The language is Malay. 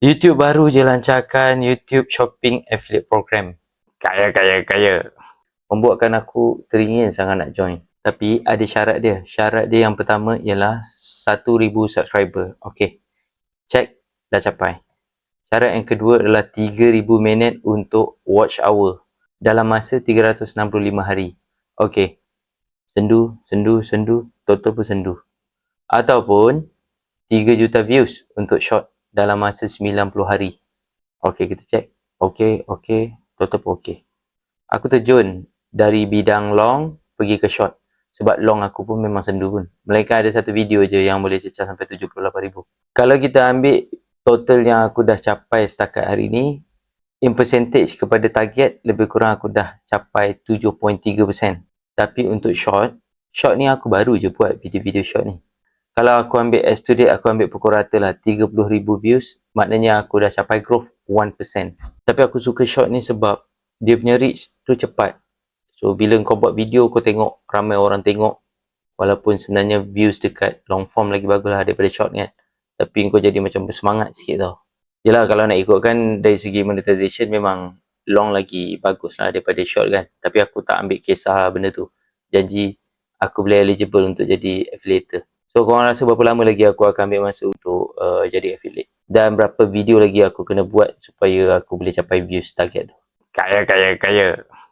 YouTube baru je lancarkan YouTube Shopping Affiliate Program. Kaya. Membuatkan aku teringin sangat nak join. Tapi ada syarat dia. Syarat dia yang pertama ialah 1,000 subscriber. Okey. Check. Dah capai. Syarat yang kedua adalah 3,000 minit untuk watch hour dalam masa 365 hari. Okey. Sendu. Total pun sendu. Ataupun 3 juta views untuk short dalam masa 90 hari. Okey, kita check. Okey. Total pun okey. Aku terjun dari bidang long pergi ke short. Sebab long aku pun memang sendu pun. Melainkan ada satu video je yang boleh cecah sampai 78,000. Kalau kita ambil total yang aku dah capai setakat hari ni, in percentage kepada target, lebih kurang aku dah capai 7.3%. Tapi untuk short ni aku baru je buat video-video short ni. Kalau aku ambil as to date, aku ambil pukul rata lah 30,000 views, maknanya aku dah capai growth 1%. Tapi aku suka short ni sebab dia punya reach tu cepat. So bila kau buat video, kau tengok ramai orang tengok, walaupun sebenarnya views dekat long form lagi bagus lah daripada short kan. Tapi kau jadi macam bersemangat sikit tau. Yelah, kalau nak ikutkan dari segi monetization, memang long lagi bagus lah daripada short kan. Tapi aku tak ambil kisah benda tu. Janji aku boleh eligible untuk jadi affiliator. So korang rasa berapa lama lagi aku akan ambil masa untuk jadi affiliate? Dan berapa video lagi aku kena buat supaya aku boleh capai views target tu? Kaya.